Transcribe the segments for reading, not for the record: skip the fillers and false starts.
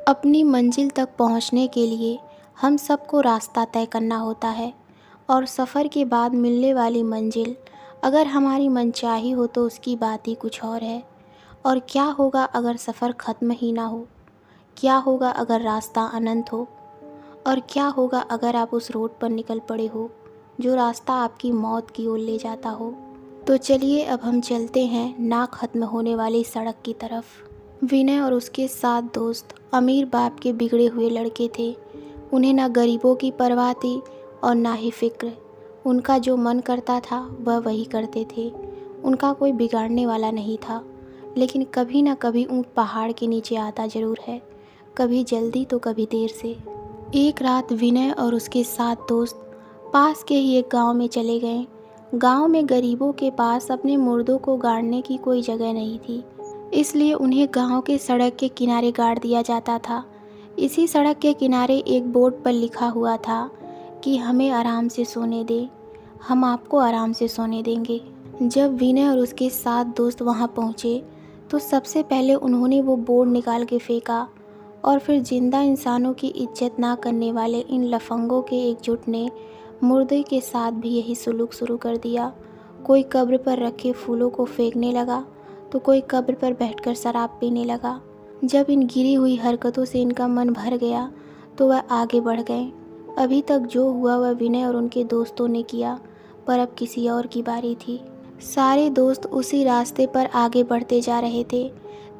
अपनी मंजिल तक पहुंचने के लिए हम सबको रास्ता तय करना होता है और सफ़र के बाद मिलने वाली मंजिल अगर हमारी मनचाही हो तो उसकी बात ही कुछ और है। और क्या होगा अगर सफ़र ख़त्म ही ना हो? क्या होगा अगर रास्ता अनंत हो? और क्या होगा अगर आप उस रोड पर निकल पड़े हो जो रास्ता आपकी मौत की ओर ले जाता हो? तो चलिए अब हम चलते हैं ना ख़त्म होने वाली सड़क की तरफ। विनय और उसके 7 दोस्त अमीर बाप के बिगड़े हुए लड़के थे। उन्हें ना गरीबों की परवाह थी और ना ही फ़िक्र। उनका जो मन करता था वह वही करते थे। उनका कोई बिगाड़ने वाला नहीं था, लेकिन कभी ना कभी ऊँट पहाड़ के नीचे आता ज़रूर है, कभी जल्दी तो कभी देर से। एक रात विनय और उसके 7 दोस्त पास के ही एक गांव में चले गए। गांव में गरीबों के पास अपने मुर्दों को गाड़ने की कोई जगह नहीं थी, इसलिए उन्हें गांव के सड़क के किनारे गाड़ दिया जाता था। इसी सड़क के किनारे एक बोर्ड पर लिखा हुआ था कि हमें आराम से सोने दें, हम आपको आराम से सोने देंगे। जब विनय और उसके 7 दोस्त वहां पहुंचे तो सबसे पहले उन्होंने वो बोर्ड निकाल के फेंका और फिर जिंदा इंसानों की इज्जत ना करने वाले इन लफंगों के एकजुट ने मुर्दे के साथ भी यही सुलूक शुरू कर दिया। कोई कब्र पर रखे फूलों को फेंकने लगा तो कोई कब्र पर बैठकर शराब पीने लगा। जब इन गिरी हुई हरकतों से इनका मन भर गया तो वह आगे बढ़ गए। अभी तक जो हुआ वह विनय और उनके दोस्तों ने किया, पर अब किसी और की बारी थी। सारे दोस्त उसी रास्ते पर आगे बढ़ते जा रहे थे।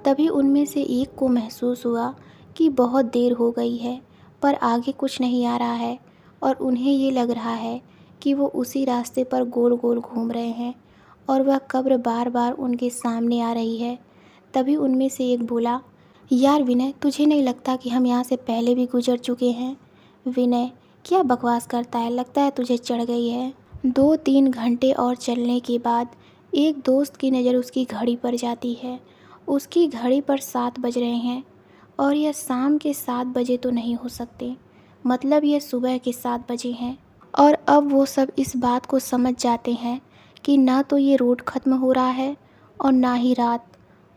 तभी उनमें से एक को महसूस हुआ कि बहुत देर हो गई है पर आगे कुछ नहीं आ रहा है और उन्हें ये लग रहा है कि वो उसी रास्ते पर गोल गोल घूम रहे हैं और वह कब्र बार बार उनके सामने आ रही है। तभी उनमें से एक बोला, यार विनय, तुझे नहीं लगता कि हम यहाँ से पहले भी गुजर चुके हैं? विनय, क्या बकवास करता है, लगता है तुझे चढ़ गई है। 2-3 घंटे और चलने के बाद एक दोस्त की नज़र उसकी घड़ी पर जाती है। उसकी घड़ी पर 7 बज रहे हैं और यह शाम के 7 बजे तो नहीं हो सकते, मतलब यह सुबह के 7 बजे हैं। और अब वो सब इस बात को समझ जाते हैं कि ना तो ये रोड ख़त्म हो रहा है और ना ही रात।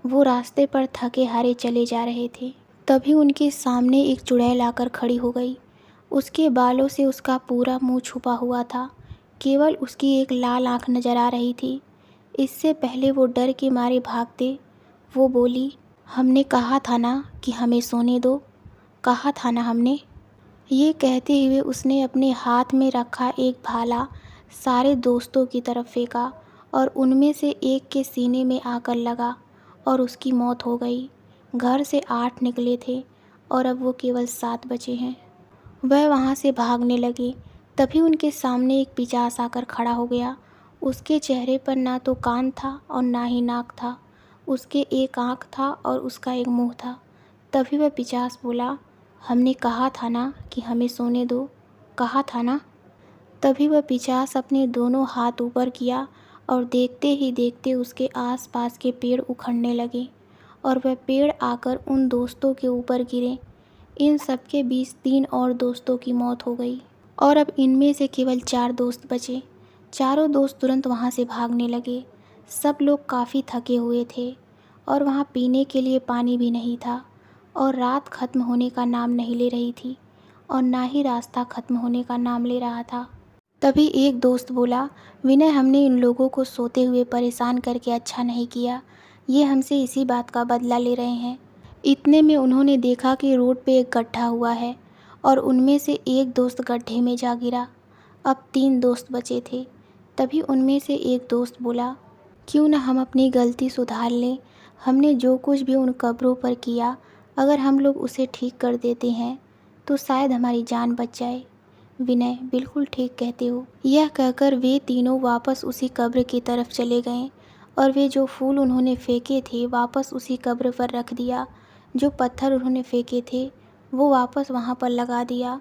वो रास्ते पर थके हारे चले जा रहे थे। तभी उनके सामने एक चुड़ैल आकर खड़ी हो गई। उसके बालों से उसका पूरा मुंह छुपा हुआ था, केवल उसकी एक लाल आंख नज़र आ रही थी। इससे पहले वो डर के मारे भागते, वो बोली, हमने कहा था ना कि हमें सोने दो, कहा था ना हमने। ये कहते हुए उसने अपने हाथ में रखा एक भाला सारे दोस्तों की तरफ फेंका और उनमें से एक के सीने में आकर लगा और उसकी मौत हो गई। घर से 8 निकले थे और अब वो केवल 7 बचे हैं। वह वहाँ से भागने लगे। तभी उनके सामने एक पिशाच आकर खड़ा हो गया। उसके चेहरे पर ना तो कान था और ना ही नाक था, उसके एक आँख था और उसका एक मुंह था। तभी वह पिशाच बोला, हमने कहा था ना कि हमें सोने दो, कहा था ना। तभी वह पिशाच अपने दोनों हाथ ऊपर किया और देखते ही देखते उसके आसपास के पेड़ उखड़ने लगे और वह पेड़ आकर उन दोस्तों के ऊपर गिरे। इन सब के बीच 3 और दोस्तों की मौत हो गई और अब इनमें से केवल 4 दोस्त बचे। चारों दोस्त तुरंत वहाँ से भागने लगे। सब लोग काफ़ी थके हुए थे और वहाँ पीने के लिए पानी भी नहीं था और रात ख़त्म होने का नाम नहीं ले रही थी और ना ही रास्ता ख़त्म होने का नाम ले रहा था। तभी एक दोस्त बोला, विनय, हमने इन लोगों को सोते हुए परेशान करके अच्छा नहीं किया, ये हमसे इसी बात का बदला ले रहे हैं। इतने में उन्होंने देखा कि रोड पे एक गड्ढा हुआ है और उनमें से एक दोस्त गड्ढे में जा गिरा। अब 3 दोस्त बचे थे। तभी उनमें से एक दोस्त बोला, क्यों ना हम अपनी गलती सुधार लें, हमने जो कुछ भी उन कब्रों पर किया अगर हम लोग उसे ठीक कर देते हैं तो शायद हमारी जान बच जाए। विनय, बिल्कुल ठीक कहते हो। यह कहकर वे तीनों वापस उसी कब्र की तरफ चले गए और वे जो फूल उन्होंने फेंके थे वापस उसी कब्र पर रख दिया। जो पत्थर उन्होंने फेंके थे वो वापस वहाँ पर लगा दिया।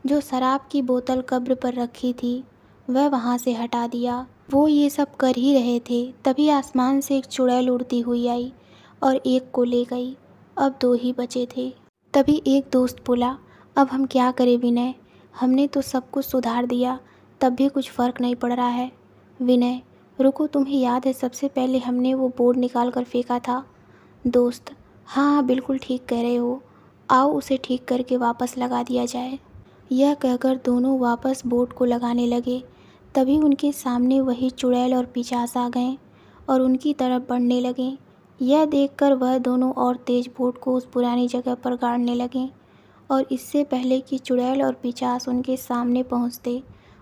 जो शराब की बोतल कब्र पर रखी थी वह वहाँ से हटा दिया। वो ये सब कर ही रहे थे तभी आसमान से एक चुड़ैल उड़ती हुई आई और एक को ले गई। अब 2 ही बचे थे। तभी एक दोस्त बोला, अब हम क्या करें विनय, हमने तो सब कुछ सुधार दिया तब भी कुछ फ़र्क नहीं पड़ रहा है। विनय, रुको, तुम्हें याद है सबसे पहले हमने वो बोर्ड निकाल कर फेंका था? दोस्त, हाँ हाँ, बिल्कुल ठीक कह रहे हो। आओ उसे ठीक करके वापस लगा दिया जाए। यह कहकर दोनों वापस बोट को लगाने लगे। तभी उनके सामने वही चुड़ैल और पिशाच आ गए और उनकी तरफ बढ़ने लगे। यह देखकर वह दोनों और तेज बोट को उस पुरानी जगह पर गाड़ने लगे और इससे पहले कि चुड़ैल और पिशाच उनके सामने पहुंचते,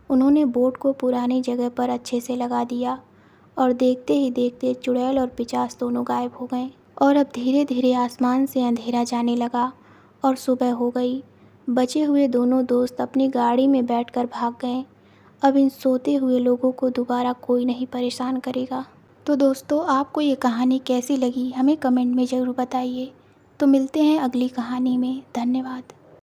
उन्होंने बोट को पुरानी जगह पर अच्छे से लगा दिया और देखते ही देखते चुड़ैल और पिशाच दोनों गायब हो गए। और अब धीरे धीरे आसमान से अंधेरा जाने लगा और सुबह हो गई। बचे हुए दोनों दोस्त अपनी गाड़ी में बैठकर भाग गए। अब इन सोते हुए लोगों को दोबारा कोई नहीं परेशान करेगा। तो दोस्तों, आपको ये कहानी कैसी लगी हमें कमेंट में ज़रूर बताइए। तो मिलते हैं अगली कहानी में। धन्यवाद।